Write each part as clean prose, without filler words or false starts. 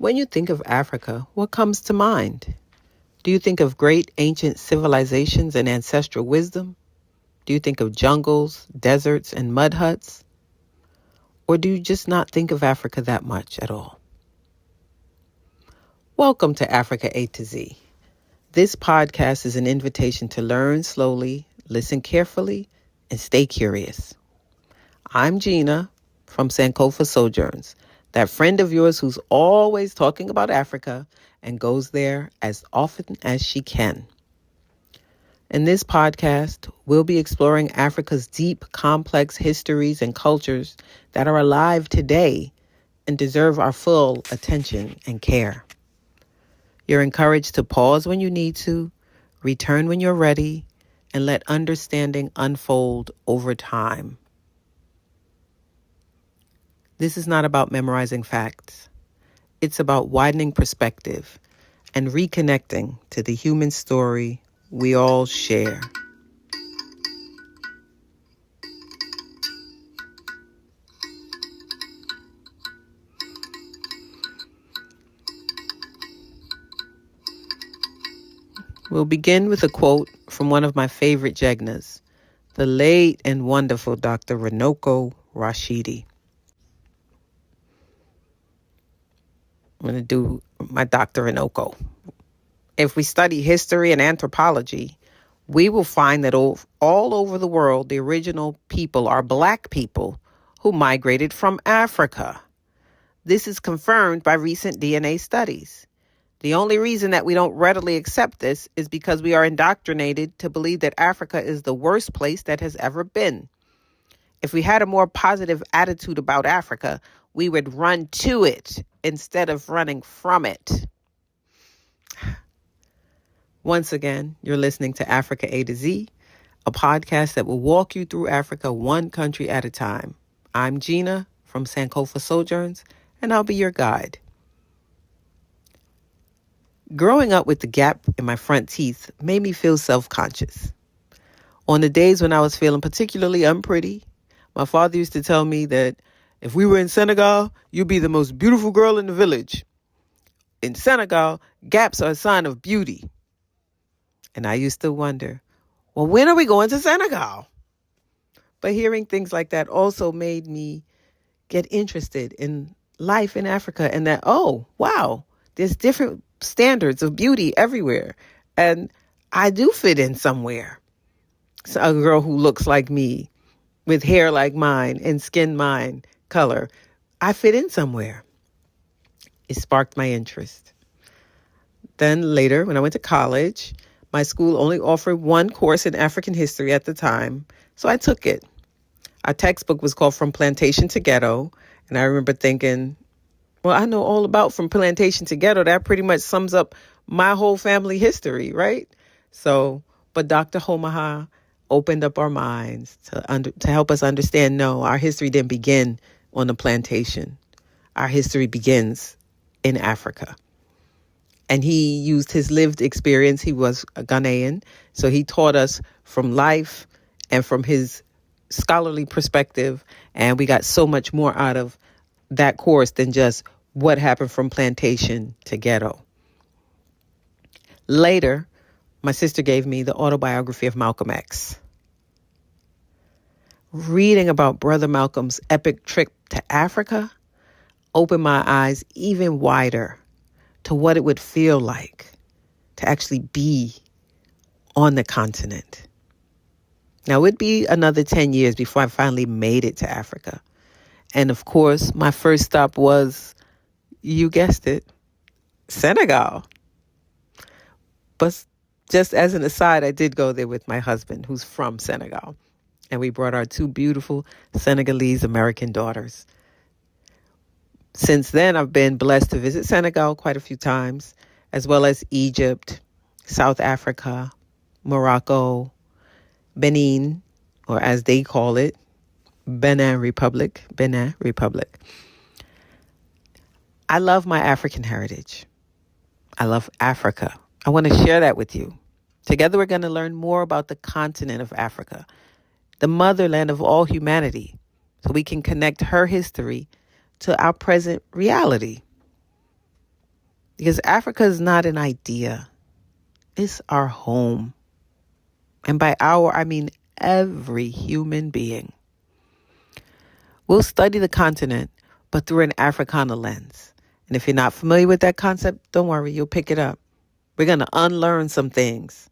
When you think of Africa, what comes to mind? Do you think of great ancient civilizations and ancestral wisdom? Do you think of jungles, deserts, and mud huts? Or do you just not think of Africa that much at all? Welcome to Africa A to Z. This podcast is an invitation to learn slowly, listen carefully, and stay curious. I'm Gina from Sankofa Sojourns, that friend of yours who's always talking about Africa and goes there as often as she can. In this podcast, we'll be exploring Africa's deep, complex histories and cultures that are alive today and deserve our full attention and care. You're encouraged to pause when you need to, return when you're ready, and let understanding unfold over time. This is not about memorizing facts. It's about widening perspective and reconnecting to the human story we all share. We'll begin with a quote from one of my favorite Jegnas, the late and wonderful Dr. Runoko Rashidi. I'm going to do my Dr. Runoko. If we study history and anthropology, we will find that all over the world, the original people are Black people who migrated from Africa. This is confirmed by recent DNA studies. The only reason that we don't readily accept this is because we are indoctrinated to believe that Africa is the worst place that has ever been. If we had a more positive attitude about Africa, we would run to it instead of running from it. Once again, you're listening to Africa A to Z, a podcast that will walk you through Africa one country at a time. I'm Gina from Sankofa Sojourns, and I'll be your guide. Growing up with the gap in my front teeth made me feel self-conscious. On the days when I was feeling particularly unpretty, my father used to tell me that if we were in Senegal, you'd be the most beautiful girl in the village. In Senegal, gaps are a sign of beauty. And I used to wonder, well, when are we going to Senegal? But hearing things like that also made me get interested in life in Africa and that, oh, wow, there's different standards of beauty everywhere. And I do fit in somewhere. So a girl who looks like me, with hair like mine and skin mine color, I fit in somewhere. It sparked my interest. Then later, when I went to college, my school only offered one course in African history at the time, so I took it. Our textbook was called From Plantation to Ghetto, and I remember thinking, well, I know all about From Plantation to Ghetto. That pretty much sums up my whole family history, right? But Dr. Homaha opened up our minds to help us understand, no, our history didn't begin on the plantation. Our history begins in Africa. And he used his lived experience. He was a Ghanaian, so he taught us from life and from his scholarly perspective, and we got so much more out of that course than just what happened from plantation to ghetto. Later, my sister gave me the autobiography of Malcolm X. Reading about Brother Malcolm's epic trip to Africa opened my eyes even wider to what it would feel like to actually be on the continent. Now, it would be another 10 years before I finally made it to Africa. And of course, my first stop was, you guessed it, Senegal. But just as an aside, I did go there with my husband, who's from Senegal. And we brought our two beautiful Senegalese American daughters. Since then, I've been blessed to visit Senegal quite a few times, as well as Egypt, South Africa, Morocco, Benin, or as they call it, Benin Republic. I love my African heritage. I love Africa. I want to share that with you. Together, we're going to learn more about the continent of Africa, the motherland of all humanity, so we can connect her history to our present reality. Because Africa is not an idea. It's our home. And by our, I mean every human being. We'll study the continent, but through an Africana lens. And if you're not familiar with that concept, don't worry, you'll pick it up. We're going to unlearn some things.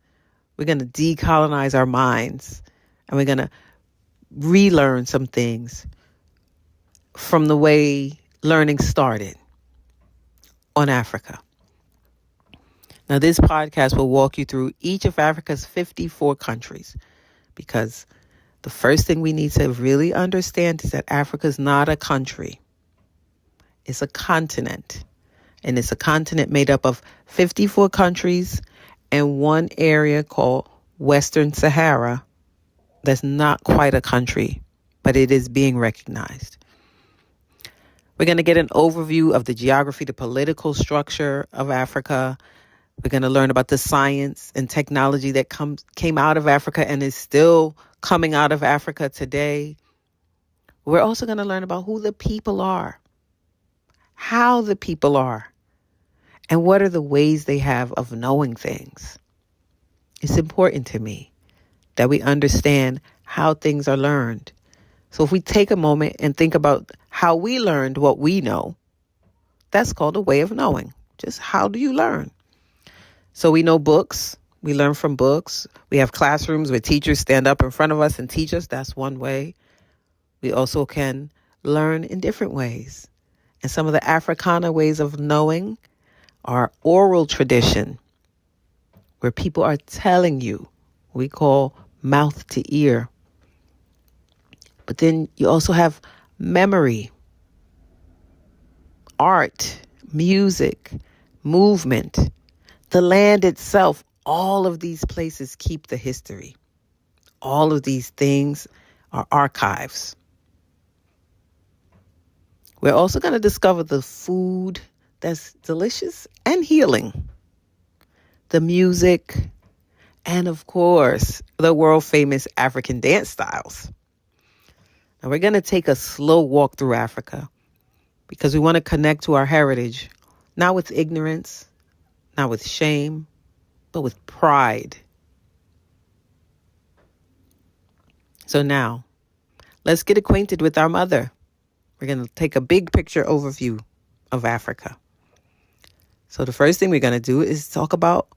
We're going to decolonize our minds. And we're going to relearn some things from the way learning started on Africa. Now, this podcast will walk you through each of Africa's 54 countries, because the first thing we need to really understand is that Africa is not a country. It's a continent. And it's a continent made up of 54 countries and one area called Western Sahara that's not quite a country, but it is being recognized. We're going to get an overview of the geography, the political structure of Africa. We're going to learn about the science and technology that came out of Africa and is still coming out of Africa today. We're also going to learn about who the people are, how the people are, and what are the ways they have of knowing things. It's important to me that we understand how things are learned. So if we take a moment and think about how we learned what we know, that's called a way of knowing. Just how do you learn? So we know books. We learn from books. We have classrooms where teachers stand up in front of us and teach us. That's one way. We also can learn in different ways. And some of the Africana ways of knowing are oral tradition, where people are telling you. We call mouth to ear. But then you also have memory, art, music, movement, the land itself. All of these places keep the history. All of these things are archives. We're also going to discover the food that's delicious and healing, the music, and of course, the world famous African dance styles. Now, we're going to take a slow walk through Africa because we want to connect to our heritage, not with ignorance, not with shame, but with pride. So now, let's get acquainted with our mother. We're going to take a big picture overview of Africa. So the first thing we're going to do is talk about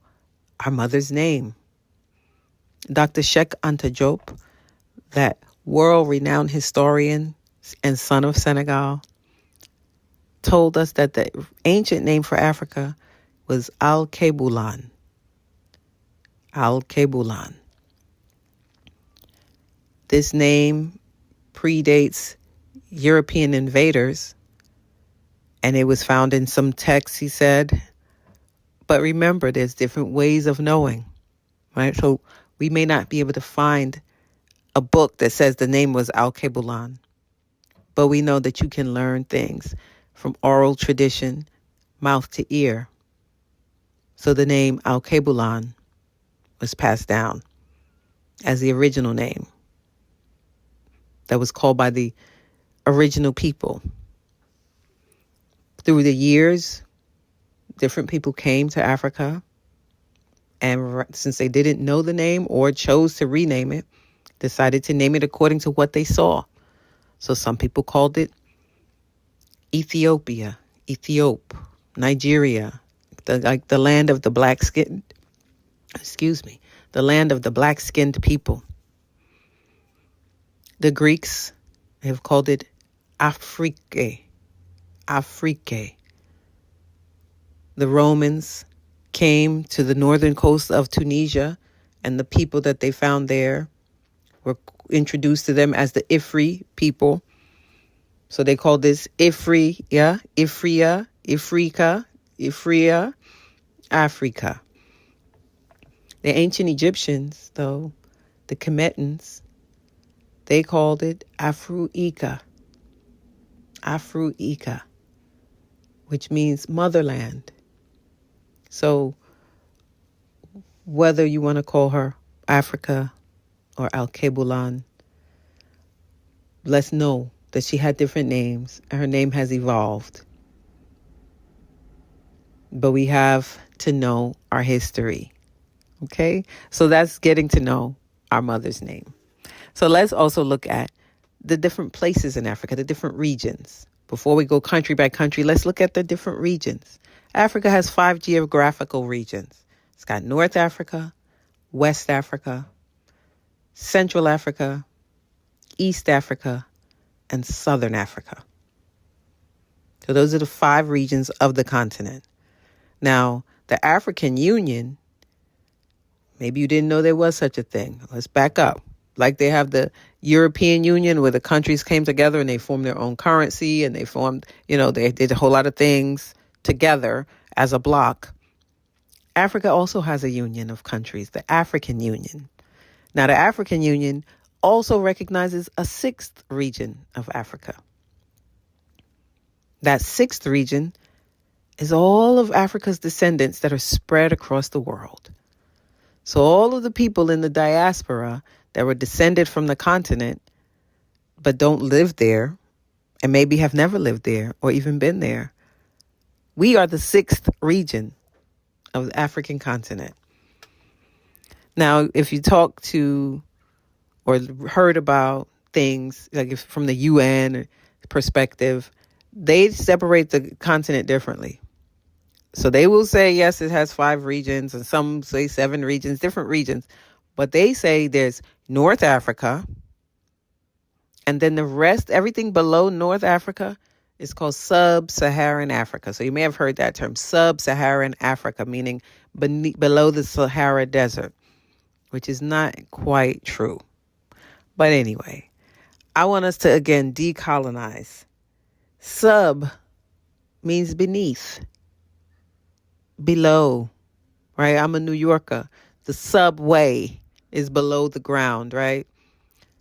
our mother's name. Dr. Cheikh Anta Diop, that world-renowned historian and son of Senegal, told us that the ancient name for Africa was Al-Kebulan. Al-Kebulan. This name predates European invaders, and it was found in some texts, he said. But remember, there's different ways of knowing, right? So we may not be able to find a book that says the name was Al-Kebulan, but we know that you can learn things from oral tradition, mouth to ear. So the name Al-Kebulan was passed down as the original name that was called by the original people. Through the years, different people came to Africa, and since they didn't know the name or chose to rename it, decided to name it according to what they saw. So some people called it Ethiopia, Ethiop, Nigeria, the land of the black-skinned, the land of the black-skinned people. The Greeks have called it Afrique. The Romans came to the northern coast of Tunisia, and the people that they found there were introduced to them as the Ifri people. So they called this Ifria, Ifria, Africa. The ancient Egyptians, though, the Kemetans, they called it Afruika, which means motherland. So whether you want to call her Africa or Al-Kebulan, let's know that she had different names and her name has evolved. but we have to know our history. Okay? So that's getting to know our mother's name. So let's also look at the different places in Africa, the different regions. Before we go country by country, let's look at the different regions. Africa has 5 geographical regions. It's got North Africa, West Africa, Central Africa, East Africa, and Southern Africa. So those are the 5 regions of the continent. Now, the African Union, maybe you didn't know there was such a thing. Let's back up. Like they have the European Union where the countries came together and they formed their own currency and they formed, they did a whole lot of things together as a bloc. Africa also has a union of countries, the African Union. Now, the African Union also recognizes a 6th region of Africa. That 6th region is all of Africa's descendants that are spread across the world. So all of the people in the diaspora that were descended from the continent but don't live there and maybe have never lived there or even been there, we are the 6th region of the African continent. Now, if you talk to or heard about things like from the UN perspective, they separate the continent differently. So they will say, yes, it has 5 regions, and some say 7 regions, different regions. But they say there's North Africa, and then the rest, everything below North Africa is called Sub-Saharan Africa. So you may have heard that term, Sub-Saharan Africa, meaning below the Sahara Desert, which is not quite true. But anyway, I want us to, again, decolonize. Sub means beneath, below, right? I'm a New Yorker. The subway is below the ground, right?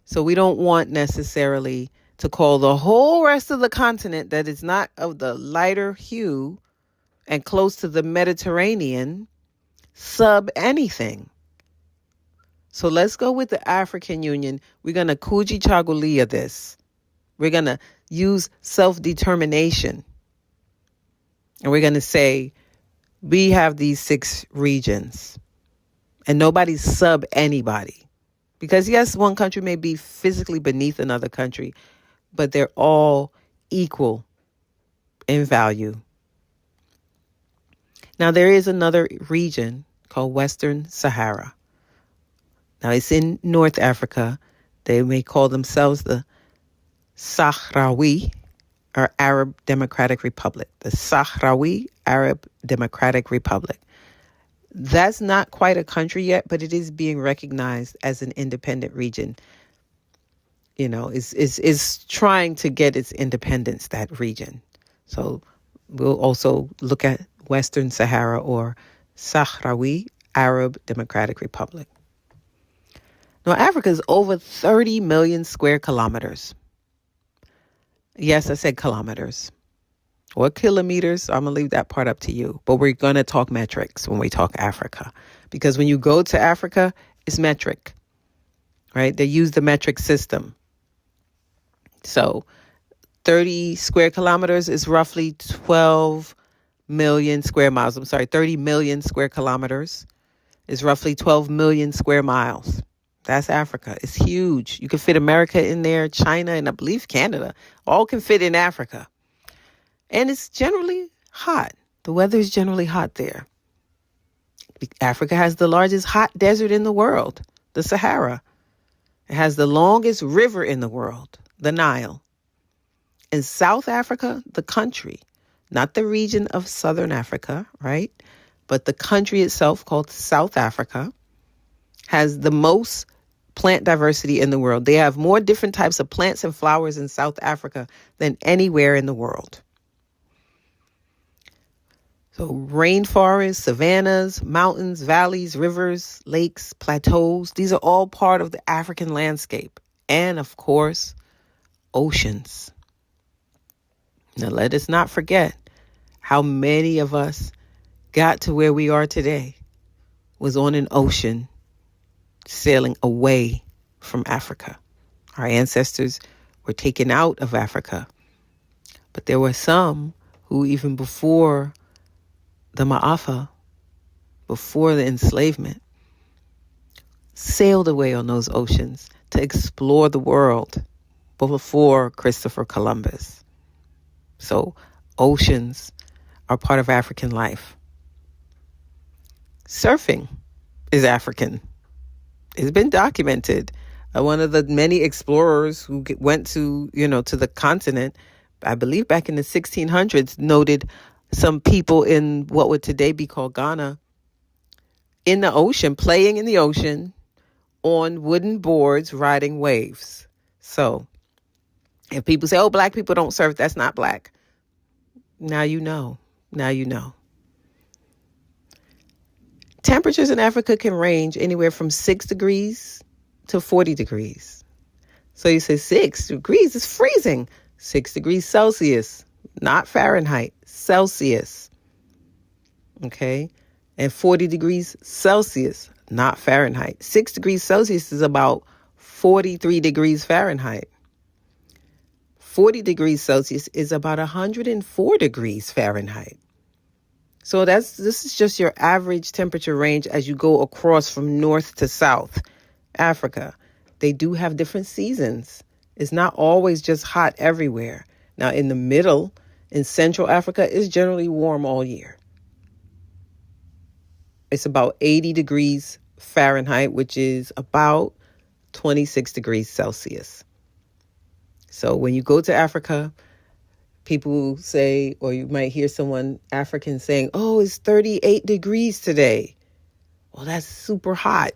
So we don't want necessarily to call the whole rest of the continent that is not of the lighter hue and close to the Mediterranean sub anything. So let's go with the African Union. We're going to Kujichagulia this. We're going to use self-determination. And we're going to say, we have these 6 regions. And nobody's sub anybody. Because yes, one country may be physically beneath another country, but they're all equal in value. Now, there is another region called Western Sahara. Now, it's in North Africa. They may call themselves the Sahrawi or Arab Democratic Republic. The Sahrawi Arab Democratic Republic. That's not quite a country yet, but it is being recognized as an independent region. Is trying to get its independence, that region. So we'll also look at Western Sahara or Sahrawi Arab Democratic Republic. Now, Africa is over 30 million square kilometers. Yes, I said kilometers. Or kilometers. I'm going to leave that part up to you. But we're going to talk metrics when we talk Africa. Because when you go to Africa, it's metric. Right? They use the metric system. So 30 square kilometers is roughly 12 million square miles. 30 million square kilometers is roughly 12 million square miles. That's Africa. It's huge. You can fit America in there, China, and I believe Canada. All can fit in Africa. And it's generally hot. The weather is generally hot there. Africa has the largest hot desert in the world, the Sahara. It has the longest river in the world, the Nile. In South Africa, the country, not the region of Southern Africa, right? But the country itself, called South Africa, has the most plant diversity in the world. They have more different types of plants and flowers in South Africa than anywhere in the world. So rainforests, savannas, mountains, valleys, rivers, lakes, plateaus, these are all part of the African landscape. And of course, oceans. Now let us not forget how many of us got to where we are today was on an ocean sailing away from Africa. Our ancestors were taken out of Africa. But there were some who, even before the Ma'afa, before the enslavement, sailed away on those oceans to explore the world before Christopher Columbus. So oceans are part of African life. Surfing is African. It's been documented. One of the many explorers who went to the continent, I believe back in the 1600s, noted some people in what would today be called Ghana in the ocean, playing in the ocean on wooden boards, riding waves. So if people say, oh, black people don't surf, that's not black. Now you know. Now you know. Temperatures in Africa can range anywhere from 6 degrees to 40 degrees. So you say 6 degrees is freezing. 6 degrees Celsius, not Fahrenheit, Celsius. Okay? And 40 degrees Celsius, not Fahrenheit. 6 degrees Celsius is about 43 degrees Fahrenheit. 40 degrees Celsius is about 104 degrees Fahrenheit. So this is just your average temperature range as you go across from north to south Africa. They do have different seasons. It's not always just hot everywhere. Now, in the middle, in Central Africa, it's generally warm all year. It's about 80 degrees Fahrenheit, which is about 26 degrees Celsius. So when you go to Africa, people say, or you might hear someone African saying, oh, it's 38 degrees today. Well, that's super hot.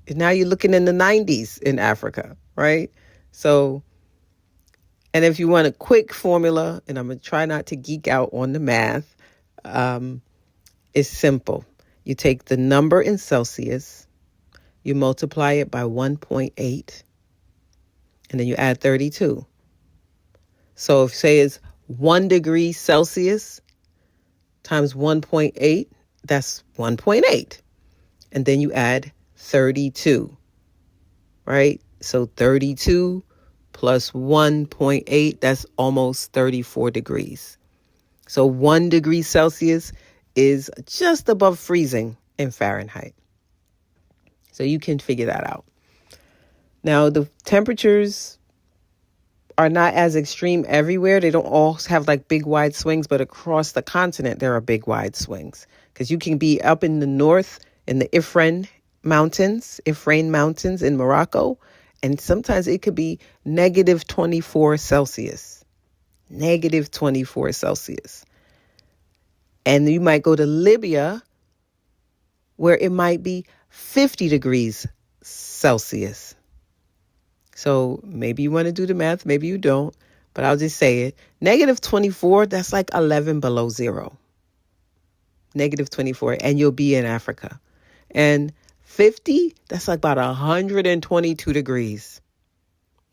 And now you're looking in the 90s in Africa, right? So, and if you want a quick formula, and I'm going to try not to geek out on the math, it's simple. You take the number in Celsius, you multiply it by 1.8, and then you add 32. So if say it's 1 degree Celsius times 1.8, that's 1.8. And then you add 32, right? So 32 plus 1.8, that's almost 34 degrees. So 1 degree Celsius is just above freezing in Fahrenheit. So you can figure that out. Now, the temperatures are not as extreme everywhere. They don't all have like big wide swings, but across the continent, there are big wide swings. Because you can be up in the north in the Ifrane Mountains in Morocco, and sometimes it could be negative 24 Celsius. Negative 24 Celsius. And you might go to Libya, where it might be 50 degrees Celsius. So maybe you want to do the math, maybe you don't, but I'll just say it. Negative 24, that's like 11 below zero. Negative 24, and you'll be in Africa. And 50, that's like about 122 degrees.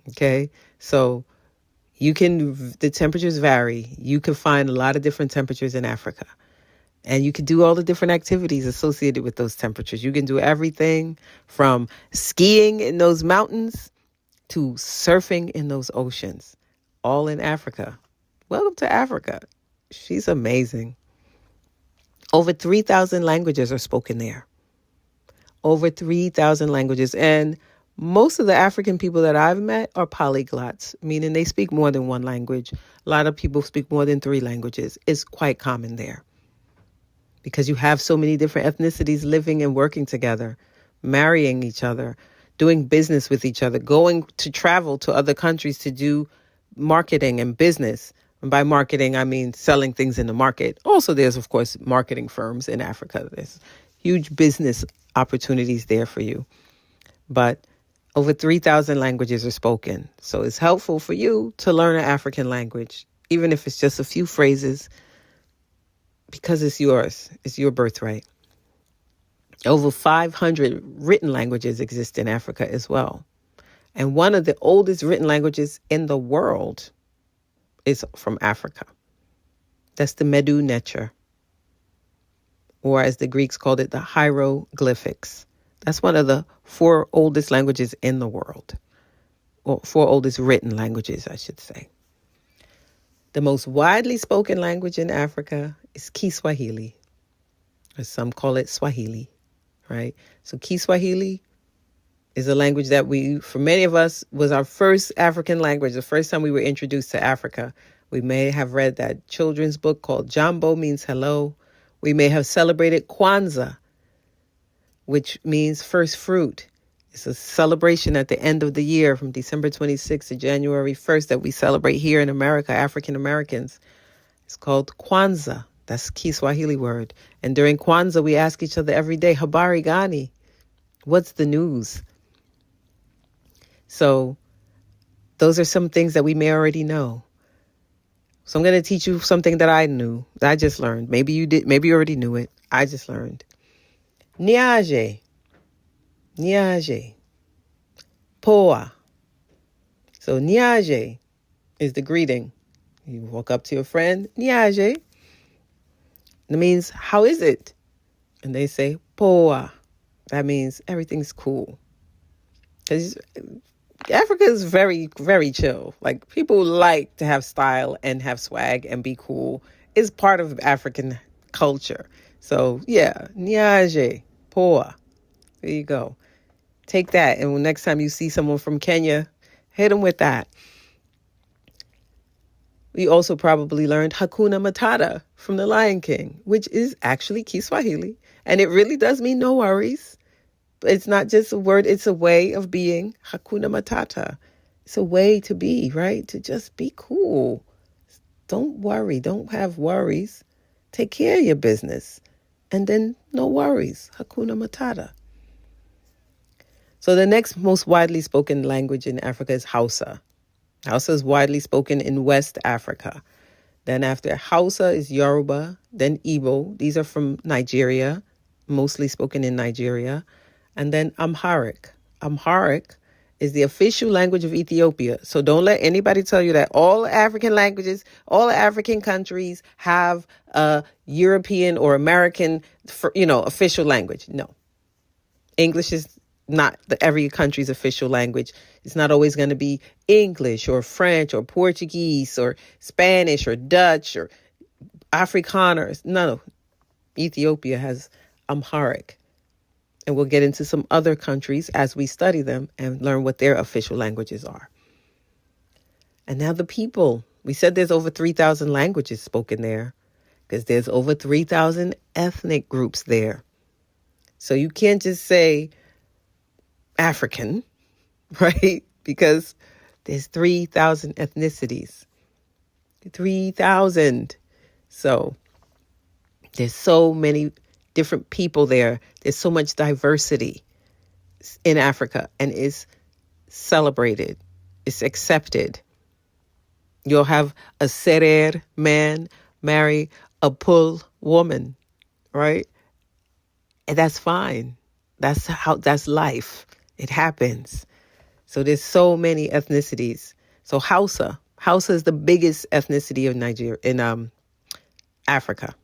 Okay, so the temperatures vary. You can find a lot of different temperatures in Africa. And you can do all the different activities associated with those temperatures. You can do everything from skiing in those mountains to surfing in those oceans, all in Africa. Welcome to Africa. She's amazing. Over 3,000 languages are spoken there. Over 3,000 languages. And most of the African people that I've met are polyglots, meaning they speak more than one language. A lot of people speak more than 3 languages. It's quite common there because you have so many different ethnicities living and working together, marrying each other, doing business with each other, going to travel to other countries to do marketing and business. And by marketing, I mean selling things in the market. Also, there's, of course, marketing firms in Africa. There's huge business opportunities there for you. But over 3,000 languages are spoken. So it's helpful for you to learn an African language, even if it's just a few phrases, because it's yours. It's your birthright. Over 500 written languages exist in Africa as well. And one of the oldest written languages in the world is from Africa. That's the Medu Neter, or as the Greeks called it, the hieroglyphics. That's one of the 4 oldest languages in the world, or 4 oldest written languages, I should say. The most widely spoken language in Africa is Kiswahili, or some call it Swahili, right? So Kiswahili is a language that for many of us, was our first African language, the first time we were introduced to Africa. We may have read that children's book called Jambo, means hello. We may have celebrated Kwanzaa, which means first fruit. It's a celebration at the end of the year from December 26th to January 1st that we celebrate here in America, African Americans. It's called Kwanzaa. That's Kiswahili word. And during Kwanzaa, we ask each other every day, Habari gani? What's the news? So those are some things that we may already know. So I'm going to teach you something that I knew, that I just learned. Maybe you did. Maybe you already knew it. I just learned. Niaje. Niaje. Poa. So niaje is the greeting. You walk up to your friend, niaje. That means, how is it? And they say, poa. That means everything's cool. Because Africa is very, very chill. Like, people like to have style and have swag and be cool. It's part of African culture. So, yeah, niaje, poa. There you go. Take that. And next time you see someone from Kenya, hit them with that. We also probably learned Hakuna Matata from The Lion King, which is actually Kiswahili. And it really does mean no worries. It's not just a word, it's a way of being. Hakuna Matata. It's a way to be, right? To just be cool. Don't worry. Don't have worries. Take care of your business. And then no worries. Hakuna Matata. So the next most widely spoken language in Africa is Hausa. Hausa is widely spoken in West Africa. Then after Hausa is Yoruba, then Igbo. These are from Nigeria, mostly spoken in Nigeria. And then Amharic. Amharic is the official language of Ethiopia. So don't let anybody tell you that all African languages, all African countries have a European or American, official language. No. English is not every country's official language. It's not always going to be English or French or Portuguese or Spanish or Dutch or Afrikaner. No. Ethiopia has Amharic. And we'll get into some other countries as we study them and learn what their official languages are. And now the people. We said there's over 3,000 languages spoken there because there's over 3,000 ethnic groups there. So you can't just say African, right? Because there's 3,000 ethnicities. 3,000. So there's so many different people there. There's so much diversity in Africa, and it's celebrated. It's accepted. You'll have a Serer man marry a Pul woman, right? And that's fine. That's life. It happens. So there's so many ethnicities. So Hausa is the biggest ethnicity of Nigeria in Africa.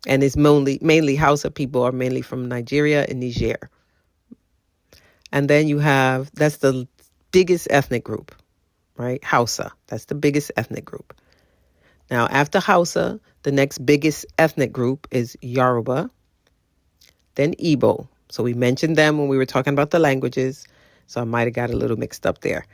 And it's mainly Hausa people are mainly from Nigeria and Niger. And then that's the biggest ethnic group, right? Hausa, that's the biggest ethnic group. Now, after Hausa, the next biggest ethnic group is Yoruba, then Igbo. So we mentioned them when we were talking about the languages. So I might have got a little mixed up there.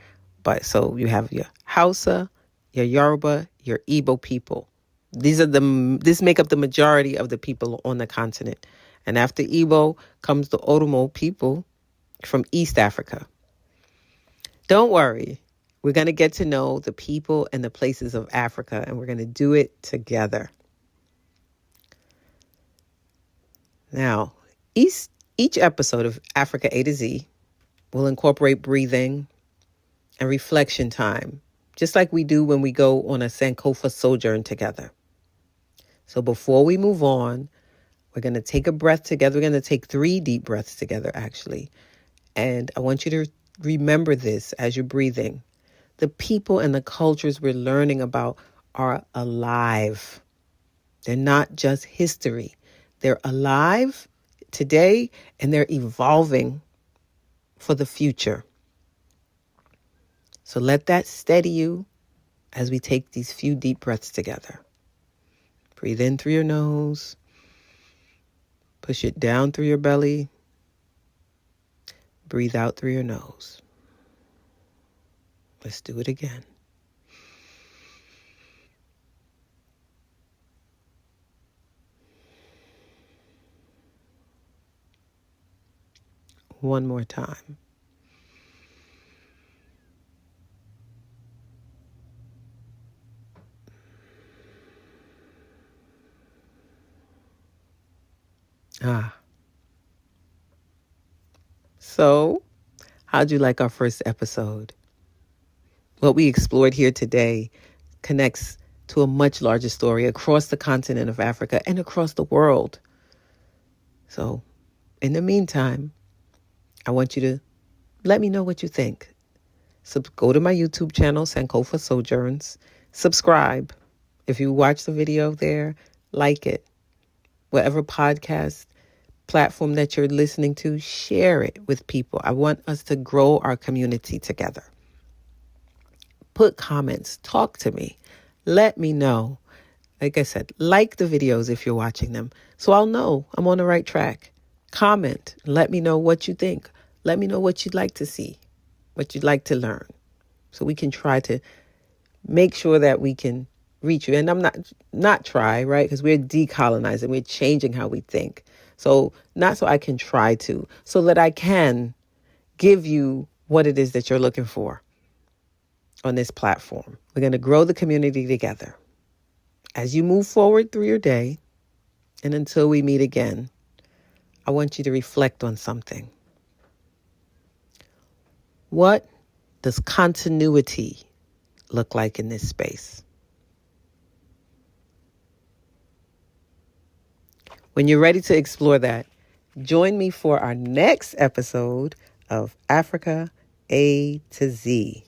But so you have your Hausa, your Yoruba, your Igbo people. This make up the majority of the people on the continent. And after Igbo comes the Oromo people from East Africa. Don't worry. We're going to get to know the people and the places of Africa, and we're going to do it together. Now, each episode of Africa A to Z will incorporate breathing and reflection time, just like we do when we go on a Sankofa sojourn together. So before we move on, we're going to take a breath together. We're going to take 3 deep breaths together, actually. And I want you to remember this as you're breathing. The people and the cultures we're learning about are alive. They're not just history. They're alive today, and they're evolving for the future. So let that steady you as we take these few deep breaths together. Breathe in through your nose. Push it down through your belly. Breathe out through your nose. Let's do it again. One more time. So, how'd you like our first episode? What we explored here today connects to a much larger story across the continent of Africa and across the world. So, in the meantime, I want you to let me know what you think. So go to my YouTube channel, Sankofa Sojourns. Subscribe. If you watch the video there, like it. Whatever podcast platform that you're listening to, share it with people. I want us to grow our community together. Put comments. Talk to me. Let me know. Like I said, like the videos if you're watching them, so I'll know I'm on the right track. Comment. Let me know what you think. Let me know what you'd like to see, what you'd like to learn, so we can try to make sure that we can reach you. And I'm not try, right? Because we're decolonizing. We're changing how we think. So not so I can try to, so that I can give you what it is that you're looking for on this platform. We're going to grow the community together. As you move forward through your day, and until we meet again, I want you to reflect on something. What does continuity look like in this space? When you're ready to explore that, join me for our next episode of Africa A to Z.